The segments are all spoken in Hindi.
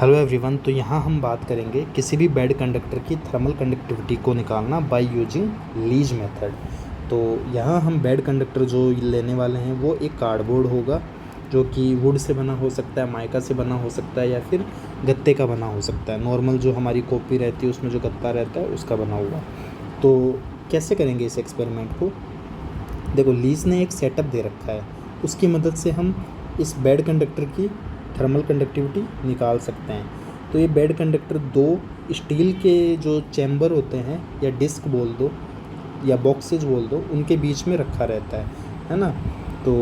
Hello everyone. तो यहाँ हम बात करेंगे किसी भी बेड कंडक्टर की थर्मल कंडक्टिविटी को निकालना बाय यूजिंग लीज मेथड। तो यहाँ हम बेड कंडक्टर जो लेने वाले हैं वो एक कार्डबोर्ड होगा जो कि वुड से बना हो सकता है, माइका से बना हो सकता है या फिर गत्ते का बना हो सकता है। नॉर्मल जो हमारी कॉपी रहती है उसमें जो गत्ता रहता है उसका बना हुआ। तो कैसे करेंगे इस एक्सपेरिमेंट को? देखो, लीज ने एक सेटअप दे रखा है, उसकी मदद से हम इस बेड कंडक्टर की थर्मल कंडक्टिविटी निकाल सकते हैं। तो ये बेड कंडक्टर दो स्टील के जो चैम्बर होते हैं या डिस्क बोल दो या बॉक्सेज बोल दो, उनके बीच में रखा रहता है ना। तो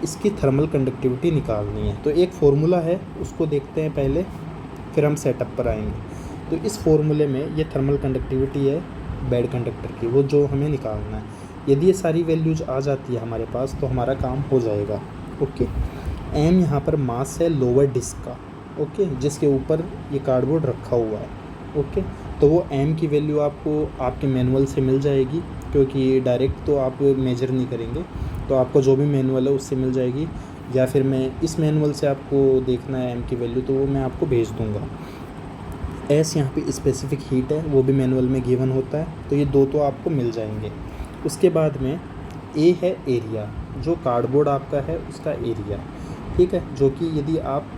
इसकी थर्मल कंडक्टिविटी निकालनी है। तो एक फार्मूला है, उसको देखते हैं पहले, फिर हम सेटअप पर आएंगे। तो इस फार्मूले में ये थर्मल कंडक्टिविटी है बेड कंडक्टर की, वो जो हमें निकालना है। यदि ये सारी वैल्यूज आ जाती है हमारे पास तो हमारा काम हो जाएगा। ओके, एम यहाँ पर मास है लोअर डिस्क का, ओके, जिसके ऊपर ये कार्डबोर्ड रखा हुआ है। ओके, तो वो एम की वैल्यू आपको आपके मैनुअल से मिल जाएगी, क्योंकि डायरेक्ट तो आप मेजर नहीं करेंगे, तो आपको जो भी मैनुअल है उससे मिल जाएगी, या फिर मैं इस मैनुअल से आपको देखना है एम की वैल्यू तो वो मैं आपको भेज दूँगा। एस यहाँ पे स्पेसिफिक हीट है, वो भी मैनुअल में गिवन होता है, तो ये दो तो आपको मिल जाएंगे। उसके बाद में ए है एरिया, जो कार्डबोर्ड आपका है उसका एरिया, ठीक है, जो कि यदि आप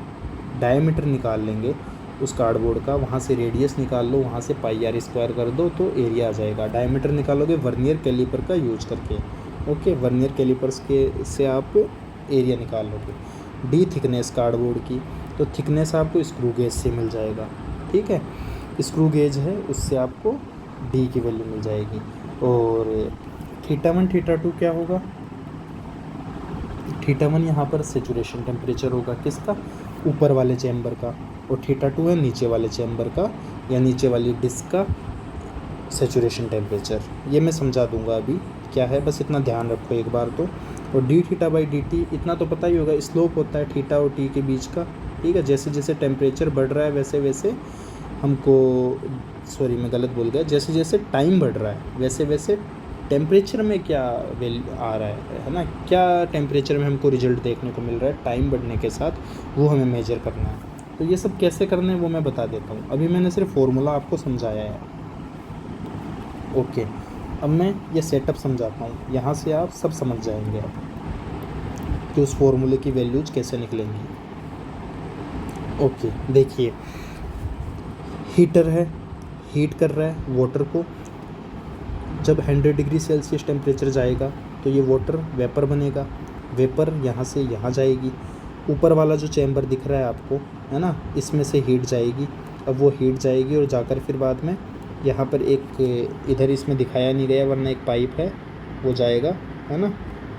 डायमीटर निकाल लेंगे उस कार्डबोर्ड का, वहाँ से रेडियस निकाल लो, वहाँ से पाई आर स्क्वायर कर दो तो एरिया आ जाएगा। डायमीटर निकालोगे वर्नियर कैलिपर का यूज करके, ओके, वर्नियर कैलिपर्स के से आप एरिया निकाल लोगे। डी थिकनेस कार्डबोर्ड की, तो थिकनेस आपको स्क्रू गेज से मिल जाएगा, ठीक है, स्क्रू गेज है उससे आपको डी की वैल्यू मिल जाएगी। और θ1 θ2 क्या होगा? θ1 यहाँ पर सेचुरेशन टेम्परेचर होगा किसका? ऊपर वाले चैम्बर का, और θ2 है नीचे वाले चैम्बर का या नीचे वाली डिस्क का सेचुरेशन टेम्परेचर। ये मैं समझा दूंगा अभी क्या है, बस इतना ध्यान रखो एक बार तो। और D theta by D T इतना तो पता ही होगा, स्लोप होता है थीटा और टी के बीच का, ठीक है। जैसे जैसे टेम्परेचर बढ़ रहा है वैसे वैसे हमको, सॉरी मैं गलत बोल गया, जैसे जैसे टाइम बढ़ रहा है वैसे वैसे टेम्परेचर में क्या वैल्यू आ रहा है ना, क्या टेम्परेचर में हमको रिजल्ट देखने को मिल रहा है टाइम बढ़ने के साथ, वो हमें मेजर करना है। तो ये सब कैसे करना है वो मैं बता देता हूँ, अभी मैंने सिर्फ फॉर्मूला आपको समझाया है। ओके, अब मैं ये सेटअप समझाता हूँ, यहाँ से आप सब समझ जाएंगे अब कि उस फॉर्मूले की वैल्यूज कैसे निकलेंगी। ओके, देखिए, हीटर है, हीट कर रहा है वाटर को। जब 100 डिग्री सेल्सियस टेम्परेचर जाएगा तो ये वाटर वेपर बनेगा, वेपर यहाँ से यहाँ जाएगी, ऊपर वाला जो चैम्बर दिख रहा है आपको, है ना, इसमें से हीट जाएगी। अब वो हीट जाएगी और जाकर फिर बाद में यहाँ पर एक, इधर इसमें दिखाया नहीं गया वरना एक पाइप है वो जाएगा, है ना,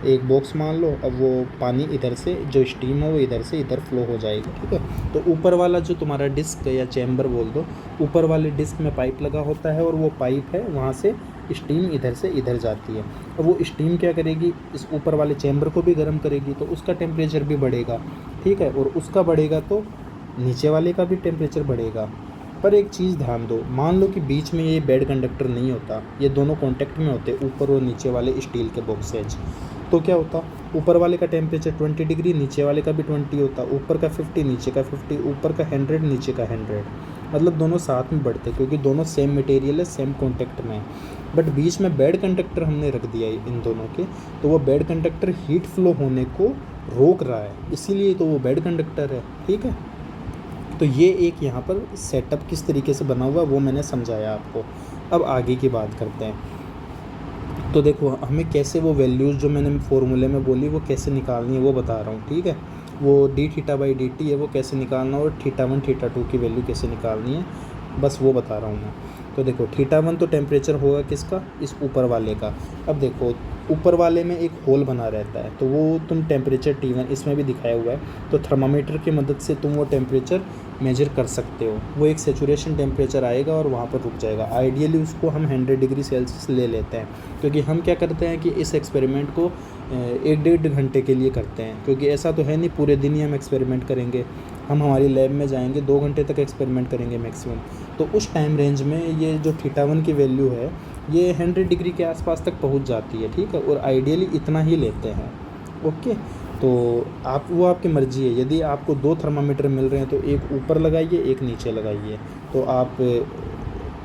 एक बॉक्स मान लो। अब वो पानी इधर से जो स्टीम है वो इधर से इधर फ्लो हो जाएगी, ठीक है। तो ऊपर वाला जो तुम्हारा डिस्क या चैम्बर बोल दो, ऊपर वाले डिस्क में पाइप लगा होता है और वो पाइप है, वहाँ से स्टीम इधर से इधर जाती है। अब वो स्टीम क्या करेगी, इस ऊपर वाले चैम्बर को भी गर्म करेगी, तो उसका टेम्परेचर भी बढ़ेगा, ठीक है, और उसका बढ़ेगा तो नीचे वाले का भी टेम्परेचर बढ़ेगा। पर एक चीज़ ध्यान दो, मान लो कि बीच में ये बेड कंडक्टर नहीं होता, ये दोनों कांटेक्ट में होते, ऊपर और नीचे वाले स्टील के बॉक्सेज, तो क्या होता, ऊपर वाले का टेम्परेचर 20 डिग्री, नीचे वाले का भी 20 होता, ऊपर का 50 नीचे का 50, ऊपर का 100 नीचे का 100, मतलब दोनों साथ में बढ़ते क्योंकि दोनों सेम मटेरियल है, सेम कॉन्टेक्ट में। बट बीच में बेड कंडक्टर हमने रख दिया इन दोनों के, तो वो बेड कंडक्टर हीट फ्लो होने को रोक रहा है, इसीलिए तो वो बेड कंडक्टर है, ठीक है। तो ये एक यहाँ पर सेटअप किस तरीके से बना हुआ वो मैंने समझाया आपको। अब आगे की बात करते हैं। तो देखो, हमें कैसे वो वैल्यूज़ जो मैंने फॉर्मूले में बोली वो कैसे निकालनी है वो बता रहा हूँ, ठीक है। वो D theta by D T है वो कैसे निकालना है, और θ1 θ2 की वैल्यू कैसे निकालनी है, बस वो बता रहा हूँ मैं। तो देखो, θ1 तो टेम्परेचर होगा किसका, इस ऊपर वाले का। अब देखो, ऊपर वाले में एक होल बना रहता है, तो वो तुम टेम्परेचर T1 इसमें भी दिखाया हुआ है, तो थर्मामीटर की मदद से तुम वो टेम्परेचर मेजर कर सकते हो। वो एक सेचुरेशन टेम्परेचर आएगा और वहाँ पर रुक जाएगा। आइडियली उसको हम 100 डिग्री सेल्सियस ले लेते हैं, क्योंकि हम क्या करते हैं कि इस एक्सपेरिमेंट को 1-1.5 घंटे के लिए करते हैं, क्योंकि ऐसा तो है नहीं पूरे दिन ही हम एक्सपेरिमेंट करेंगे। हम हमारी लैब में जाएंगे, 2 घंटे तक एक्सपेरिमेंट करेंगे मैक्सिमम। तो उस टाइम रेंज में ये जो θ1 की वैल्यू है ये 100 डिग्री के आसपास तक पहुंच जाती है, ठीक है, और आइडियली इतना ही लेते हैं। ओके, तो आप वो आपकी मर्ज़ी है। यदि आपको 2 थर्मामीटर मिल रहे हैं तो एक ऊपर लगाइए, एक नीचे लगाइए, तो आप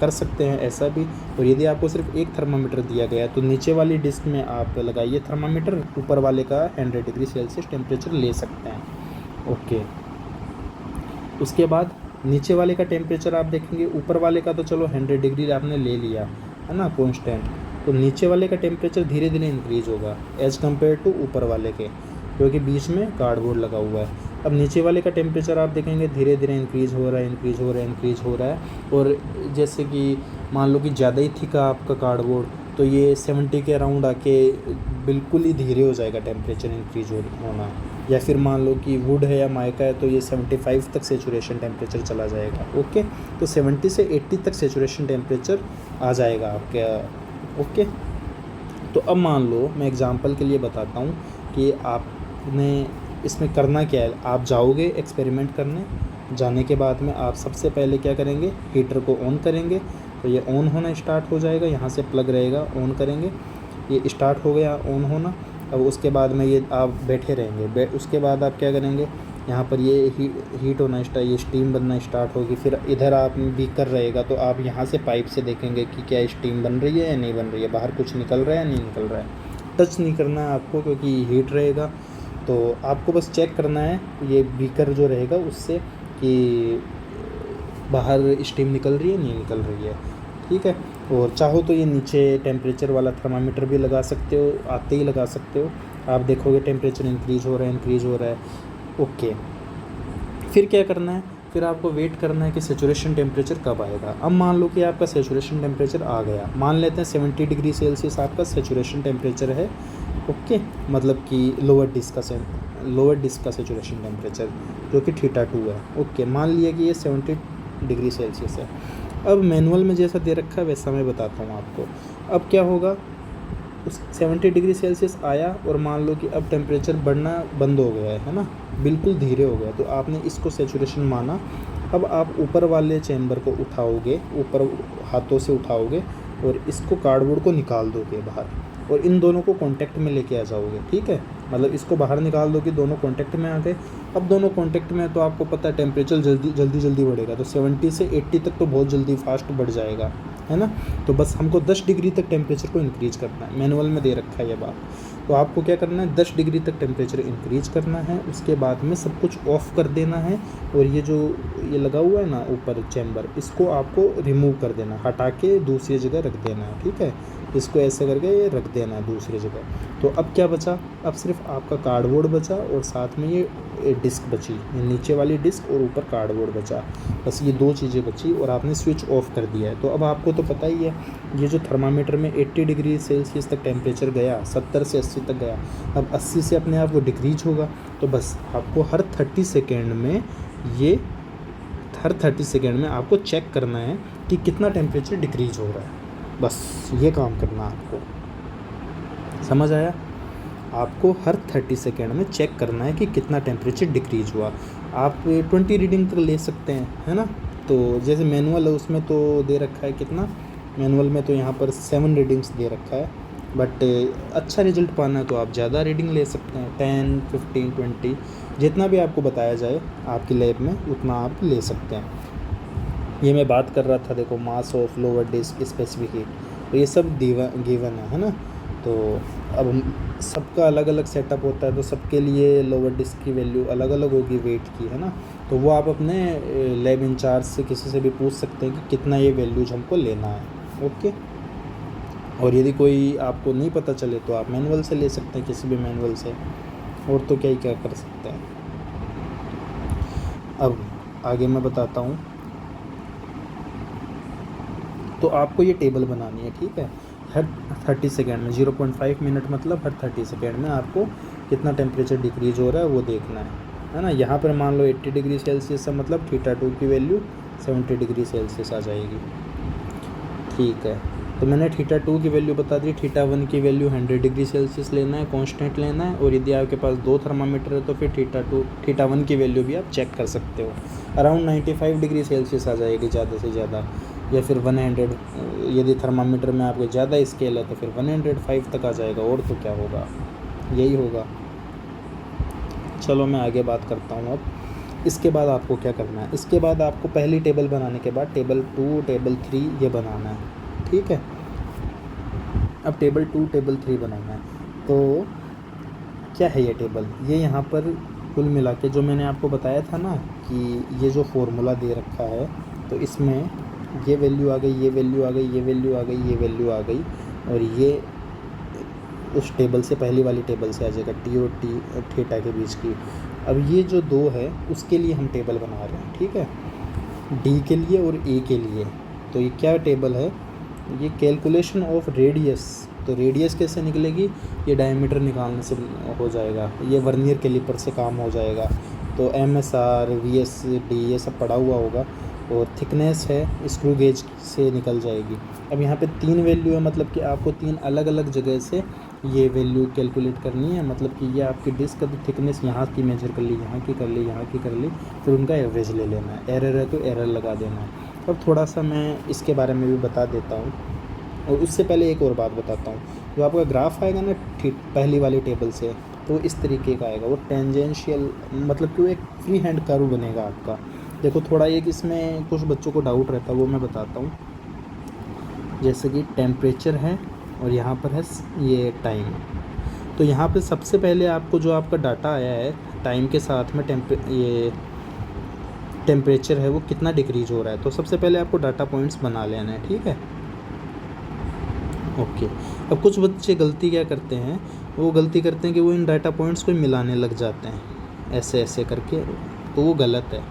कर सकते हैं ऐसा भी। और यदि आपको सिर्फ एक थर्मामीटर दिया गया है तो नीचे वाली डिस्क में आप लगाइए थर्मामीटर, ऊपर वाले का 100 डिग्री सेल्सियस टेम्परेचर ले सकते हैं। ओके, उसके बाद नीचे वाले का टेम्परेचर आप देखेंगे, ऊपर वाले का तो चलो 100 डिग्री आपने ले लिया है ना कॉन्स्टेंट, तो नीचे वाले का टेम्परेचर धीरे धीरे इंक्रीज़ होगा एज़ कम्पेयर टू ऊपर वाले के, क्योंकि बीच में कार्डबोर्ड लगा हुआ है। अब नीचे वाले का टेम्परेचर आप देखेंगे धीरे धीरे इंक्रीज़ हो रहा है, इंक्रीज़ हो रहा है, इंक्रीज़ हो रहा है। और जैसे कि मान लो कि ज़्यादा ही थिक है आपका कार्डबोर्ड, तो ये 70 के अराउंड आके बिल्कुल ही धीरे हो जाएगा टेम्परेचर इंक्रीज़ होना। या फिर मान लो कि वुड है या माइका है तो ये 75 तक सेचुरेशन टेम्परेचर चला जाएगा। ओके, तो 70 से 80 तक सेचुरेशन टेम्परेचर आ जाएगा आपके। ओके, तो अब मान लो मैं एग्जांपल के लिए बताता हूँ कि आपने इसमें करना क्या है। आप जाओगे एक्सपेरिमेंट करने, जाने के बाद में आप सबसे पहले क्या करेंगे, हीटर को ऑन करेंगे, तो ये ऑन होना स्टार्ट हो जाएगा। यहाँ से प्लग रहेगा, ऑन करेंगे, ये स्टार्ट हो गया ऑन होना। अब उसके बाद में ये आप बैठे रहेंगे, उसके बाद आप क्या करेंगे, यहाँ पर ये हीट होना स्टार्ट, ये स्टीम बनना स्टार्ट होगी। फिर इधर आप बीकर रहेगा, तो आप यहाँ से पाइप से देखेंगे कि क्या स्टीम बन रही है या नहीं बन रही है, बाहर कुछ निकल रहा है या नहीं निकल रहा है। टच नहीं करना है आपको क्योंकि हीट रहेगा, तो आपको बस चेक करना है ये बीकर जो रहेगा उससे कि बाहर स्टीम निकल रही है नहीं निकल रही है। ठीक है, और चाहो तो ये नीचे टेम्परेचर वाला थर्मामीटर भी लगा सकते हो, आते ही लगा सकते हो। आप देखोगे टेम्परेचर इंक्रीज़ हो रहा है, इंक्रीज़ हो रहा है। ओके, फिर क्या करना है, फिर आपको वेट करना है कि सेचुरेशन टेम्परेचर कब आएगा। अब मान लो कि आपका सेचुरेशन टेम्परेचर आ गया, मान लेते हैं 70 डिग्री सेल्सियस आपका सेचुरेशन टेम्परेचर है। ओके, मतलब कि लोअर डिस्क का सेचुरेशन टेम्परेचर जो कि θ2 है। ओके, मान लिया कि ये 70 डिग्री सेल्सियस है। अब मैनुअल में जैसा दे रखा है वैसा मैं बताता हूँ आपको। अब क्या होगा, उस 70 डिग्री सेल्सियस आया और मान लो कि अब टेम्परेचर बढ़ना बंद हो गया है ना, बिल्कुल धीरे हो गया, तो आपने इसको सेचुरेशन माना। अब आप ऊपर वाले चैम्बर को उठाओगे, ऊपर हाथों से उठाओगे और इसको कार्डबोर्ड को निकाल दोगे बाहर, और इन दोनों को कांटेक्ट में लेके आ जाओगे। ठीक है, मतलब इसको बाहर निकाल दो कि दोनों कांटेक्ट में आ गए। अब दोनों कांटेक्ट में, तो आपको पता है टेम्परेचर जल्दी बढ़ेगा, तो 70 से 80 तक तो बहुत जल्दी फास्ट बढ़ जाएगा, है ना। तो बस हमको 10 डिग्री तक टेम्परेचर को इंक्रीज़ करना है, मैनुअल में दे रखा है ये बात। तो आपको क्या करना है, 10 डिग्री तक टेम्परेचर इंक्रीज़ करना है। उसके बाद में सब कुछ ऑफ़ कर देना है, और ये जो ये लगा हुआ है ना ऊपर चैम्बर, इसको आपको रिमूव कर देना, हटा के दूसरी जगह रख देना है। ठीक है, इसको ऐसे करके ये रख देना है दूसरी जगह। तो अब क्या बचा, अब सिर्फ आपका कार्डबोर्ड बचा और साथ में ये डिस्क बची, ये नीचे वाली डिस्क और ऊपर कार्डबोर्ड बचा। बस ये दो चीज़ें बची और आपने स्विच ऑफ कर दिया है। तो अब आपको तो पता ही है, ये जो थर्मामीटर में 80 डिग्री सेल्सियस तक टेम्परेचर गया, 70 से 80 तक गया, अब 80 से अपने आप वो डिक्रीज होगा। तो बस आपको हर 30 सेकेंड में आपको चेक करना है कि कितना टेम्परेचर डिक्रीज हो रहा है। बस ये काम करना आपको, समझ आया। आपको हर 30 सेकेंड में चेक करना है कि कितना टेम्परेचर डिक्रीज हुआ। आप 20 रीडिंग तक ले सकते हैं, है ना। तो जैसे मैनुअल है उसमें तो दे रखा है कितना, मैनुअल में तो यहाँ पर 7 रीडिंग्स दे रखा है, बट अच्छा रिजल्ट पाना है तो आप ज़्यादा रीडिंग ले सकते हैं, 10, 15, 20, जितना भी आपको बताया जाए आपकी लैब में उतना आप ले सकते हैं। ये मैं बात कर रहा था, देखो mass of lower disc, specific heat, तो ये सब गिवन है ना। तो अब सबका अलग अलग सेटअप होता है, तो सबके लिए लोअर डिस्क की वैल्यू अलग अलग होगी वेट की, है ना। तो वो आप अपने लैब इंचार्ज से किसी से भी पूछ सकते हैं कि कितना ये वैल्यूज हमको लेना है। ओके, और यदि कोई आपको नहीं पता चले तो आप मैनुअल से ले सकते हैं, किसी भी मैनुअल से, और तो क्या कर सकते हैं। अब आगे मैं बताता हूँ। तो आपको ये टेबल बनानी है, ठीक है। हर 30 सेकेंड में 0.5 मिनट, मतलब हर 30 सेकेंड में आपको कितना टेम्परेचर डिक्रीज हो रहा है वो देखना है ना। यहाँ पर मान लो 80 डिग्री सेल्सियस है, मतलब θ2 की वैल्यू 70 डिग्री सेल्सियस आ जाएगी। ठीक है, तो मैंने θ2 की वैल्यू बता दी। θ1 की वैल्यू 100 डिग्री सेल्सियस लेना है, कांस्टेंट लेना है। और यदि आपके पास 2 थर्मामीटर है तो फिर θ1 की वैल्यू भी आप चेक कर सकते हो, अराउंड 95 डिग्री सेल्सियस आ जाएगी ज़्यादा से ज़्यादा, या फिर 100। यदि थर्मामीटर में आपके ज़्यादा स्केल है तो फिर 105 तक आ जाएगा, और तो क्या होगा, यही होगा। चलो मैं आगे बात करता हूँ अब। इसके बाद आपको क्या करना है, इसके बाद आपको पहली टेबल बनाने के बाद टेबल 2 टेबल 3 ये बनाना है, ठीक है। अब टेबल 2 टेबल 3 बनाना है, तो क्या है ये टेबल, ये यहाँ पर कुल मिला के जो मैंने आपको बताया था ना कि ये जो फॉर्मूला दे रखा है, तो इसमें ये वैल्यू आ गई, ये वैल्यू आ गई, ये वैल्यू आ गई, ये वैल्यू आ गई, और ये उस टेबल से पहली वाली टेबल से आ जाएगा, टी और टी थीटा के बीच की। अब ये जो 2 है उसके लिए हम टेबल बना रहे हैं, ठीक है, डी के लिए और ए के लिए। तो ये क्या टेबल है, ये कैलकुलेशन ऑफ रेडियस। तो रेडियस कैसे निकलेगी, ये डायमीटर निकालने से हो जाएगा, ये वर्नियर कैलिपर से काम हो जाएगा। तो MSR VSD ये सब पढ़ा हुआ होगा, और थिकनेस है स्क्रू गेज से निकल जाएगी। अब यहाँ पे 3 वैल्यू है, मतलब कि आपको 3 अलग अलग जगह से ये वैल्यू कैलकुलेट करनी है। मतलब कि ये आपकी डिस्क का थिकनेस यहाँ की मेजर कर ली, यहाँ की कर ली, यहाँ की कर ली, फिर उनका एवरेज ले लेना है। एरर है तो एरर लगा देना है। अब थोड़ा सा मैं इसके बारे में भी बता देता हूँ, और उससे पहले एक और बात बताता हूँ। जो आपका ग्राफ आएगा ना पहली वाली टेबल से, तो इस तरीके का आएगा, वो टेंजेंशियल, मतलब कि वो एक फ्री हैंड कर्व बनेगा आपका। देखो थोड़ा एक इसमें कुछ बच्चों को डाउट रहता है, वो मैं बताता हूँ। जैसे कि टेम्परेचर है और यहाँ पर है ये टाइम। तो यहाँ पे सबसे पहले आपको जो आपका डाटा आया है टाइम के साथ में ये टेम्परेचर है वो कितना डिक्रीज हो रहा है, तो सबसे पहले आपको डाटा पॉइंट्स बना लेना है, ठीक है। ओके। अब कुछ बच्चे गलती क्या करते हैं, वो गलती करते हैं कि वो इन डाटा पॉइंट्स को मिलाने लग जाते हैं ऐसे ऐसे करके, तो वो गलत है,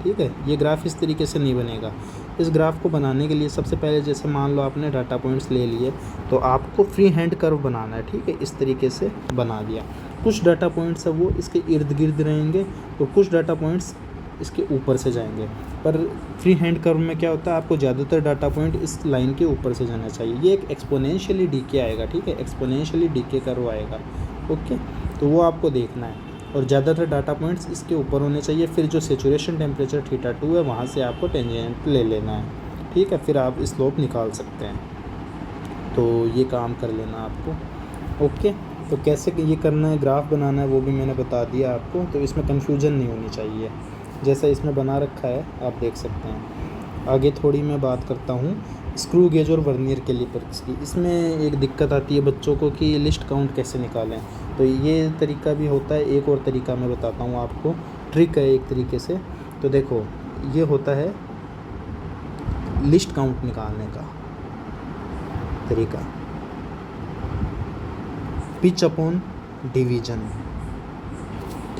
ठीक है। ये ग्राफ इस तरीके से नहीं बनेगा। इस ग्राफ को बनाने के लिए सबसे पहले जैसे मान लो आपने डाटा पॉइंट्स ले लिए, तो आपको फ्री हैंड कर्व बनाना है, ठीक है। इस तरीके से बना दिया। कुछ डाटा पॉइंट्स है वो इसके इर्द गिर्द रहेंगे, तो कुछ डाटा पॉइंट्स इसके ऊपर से जाएंगे। पर फ्री हैंड कर्व में क्या होता है, आपको ज़्यादातर डाटा पॉइंट इस लाइन के ऊपर से जाना चाहिए। ये एक एक्सपोनेंशियली डीके आएगा, ठीक है, एक्सपोनेंशियली डीके कर्व आएगा, ओके। तो वो आपको देखना है, और ज़्यादातर डाटा पॉइंट्स इसके ऊपर होने चाहिए। फिर जो सेचुरेशन टेम्परेचर θ2 है वहाँ से आपको टेंजेंट ले लेना है, ठीक है। फिर आप स्लोप निकाल सकते हैं। तो ये काम कर लेना आपको, ओके। तो कैसे ये करना है, ग्राफ बनाना है, वो भी मैंने बता दिया आपको। तो इसमें कन्फ्यूजन नहीं होनी चाहिए, जैसा इसमें बना रखा है आप देख सकते हैं। आगे थोड़ी मैं बात करता हूँ स्क्रू गेज और वर्नियर कैलिपर्स की। इसमें एक दिक्कत आती है बच्चों को कि लिस्ट काउंट कैसे निकालें। तो ये तरीका भी होता है, एक और तरीका मैं बताता हूँ आपको, ट्रिक है एक तरीके से। तो देखो ये होता है लिस्ट काउंट निकालने का तरीका, पिच अपॉन डिवीजन,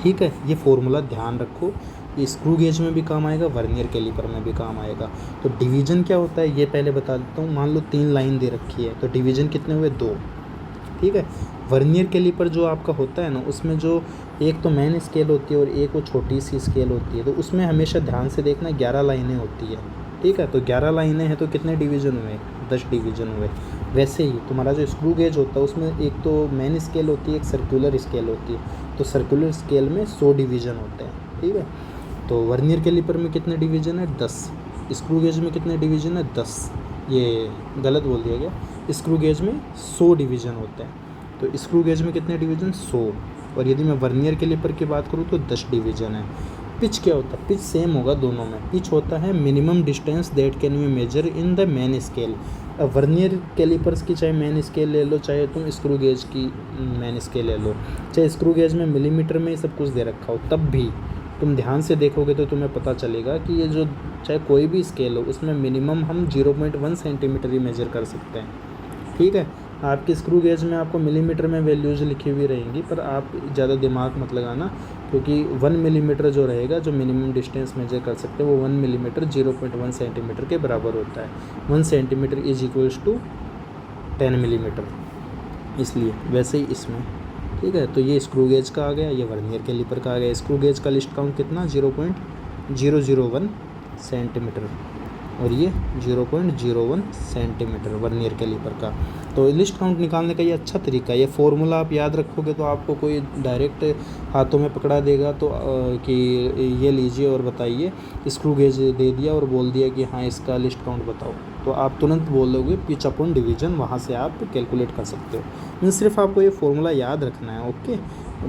ठीक है। ये फॉर्मूला ध्यान रखो, ये स्क्रू गेज में भी काम आएगा, वर्नियर कैलिपर में भी काम आएगा। तो डिवीज़न क्या होता है ये पहले बता देता हूँ। मान लो 3 लाइन दे रखी है, तो डिवीज़न कितने हुए, 2, ठीक है। वर्नियर कैलिपर जो आपका होता है ना, उसमें जो एक तो मेन स्केल होती है और एक वो छोटी सी स्केल होती है, तो उसमें हमेशा ध्यान से देखना 11 लाइनें होती है, ठीक है। तो 11 लाइनें हैं तो कितने डिवीज़न हुए, 10 डिवीज़न हुए। वैसे ही तुम्हारा जो स्क्रू गेज होता है उसमें एक तो मेन स्केल होती है, एक सर्कुलर स्केल होती है। तो सर्कुलर स्केल में 100 डिवीज़न होते हैं, ठीक है। तो वर्नियर कैलिपर में कितने डिवीज़न है, 10। स्क्रू गेज में कितने डिवीज़न है, 10। ये गलत बोल दिया गया, स्क्रू गेज में 100 डिवीज़न होते हैं। तो स्क्रू गेज में कितने डिवीज़न, 100। और यदि मैं वर्नियर कैलिपर की बात करूँ तो 10 डिवीज़न है। पिच क्या होता है, पिच सेम होगा दोनों में। पिच होता है minimum distance that can be measure in the main scale. अब वर्नियर कैलिपर्स की चाहे मेन स्केल ले लो, चाहे तुम स्क्रू गेज की मेन स्केल ले लो, चाहे स्क्रू गेज में मिलीमीटर में सब कुछ दे रखा हो, तब भी तुम ध्यान से देखोगे तो तुम्हें पता चलेगा कि ये जो चाहे कोई भी स्केल हो उसमें मिनिमम हम 0.1 सेंटीमीटर ही मेजर कर सकते हैं, ठीक है। आपके स्क्रू गेज में आपको मिलीमीटर में वैल्यूज़ लिखी हुई रहेंगी, पर आप ज़्यादा दिमाग मत लगाना, क्योंकि 1 मिलीमीटर जो रहेगा, जो मिनिमम डिस्टेंस मेजर कर सकते हैं, वो 1 मिलीमीटर 0.1 सेंटीमीटर के बराबर होता है। 1 centimetre is equals to 10 millimetre, इसलिए वैसे ही इसमें, ठीक है। तो ये स्क्रू गेज का आ गया, ये वर्नियर कैलिपर का आ गया। स्क्रू गेज का लिस्ट काउंट कितना, 0.001 सेंटीमीटर, और ये 0.01 सेंटीमीटर वर्नियर कैलिपर का। तो लिस्ट काउंट निकालने का ये अच्छा तरीका है। ये फॉर्मूला आप याद रखोगे तो आपको कोई डायरेक्ट हाथों में पकड़ा देगा तो कि ये लीजिए और बताइए, स्क्रू गेज दे दिया और बोल दिया कि हाँ इसका लिस्ट काउंट बताओ, तो आप तुरंत बोल दोगे पिच अपॉन डिवीज़न, वहाँ से आप कैलकुलेट कर सकते हो। सिर्फ आपको ये फॉर्मूला याद रखना है, ओके।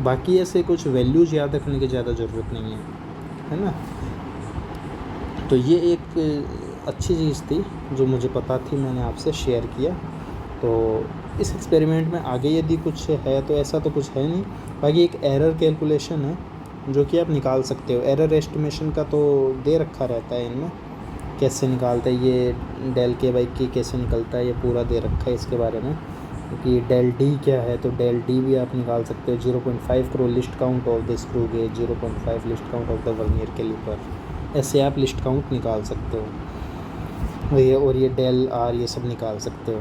बाकी ऐसे कुछ वैल्यूज़ याद रखने की ज़्यादा ज़रूरत नहीं है ना। तो ये एक अच्छी चीज़ थी जो मुझे पता थी, मैंने आपसे शेयर किया। तो इस एक्सपेरिमेंट में आगे यदि कुछ है तो ऐसा तो कुछ है नहीं, बाकी एक एरर कैलकुलेशन है जो कि आप निकाल सकते हो। एरर एस्टिमेशन का तो दे रखा रहता है इनमें, कैसे निकालते हैं ये डेल के बाई के कैसे निकलता है, ये पूरा दे रखा है इसके बारे में कि डेल डी क्या है। तो डेल डी भी आप निकाल सकते हो। 0.5 करो least count of the screw gauge, 0.5 least count of the vernier calliper, ऐसे आप लिस्ट काउंट निकाल सकते हो। और ये डेल आर ये सब निकाल सकते हो,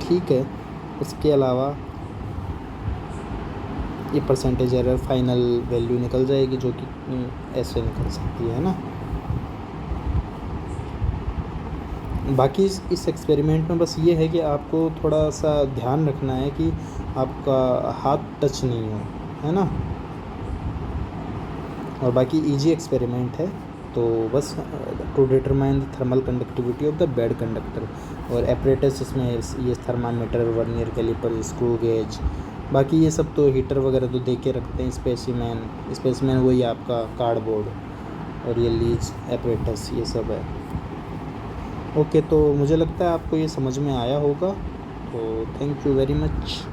ठीक है। उसके अलावा ये परसेंटेज एरर फाइनल वैल्यू निकल जाएगी जो कि ऐसे निकल सकती है ना। बाकी इस एक्सपेरिमेंट में बस ये है कि आपको थोड़ा सा ध्यान रखना है कि आपका हाथ टच नहीं हो, है ना। और बाकी इजी एक्सपेरिमेंट है। तो बस to determine the thermal conductivity of the bad conductor, और एपरेटस इसमें ये thermometer, vernier calliper, screw gauge, बाकी ये सब तो हीटर वगैरह तो दे के रखते हैं। स्पेसिमेन वही आपका कार्डबोर्ड, और ये लीज एपरेटस ये सब है। ओके, तो मुझे लगता है आपको ये समझ में आया होगा। तो थैंक यू वेरी मच।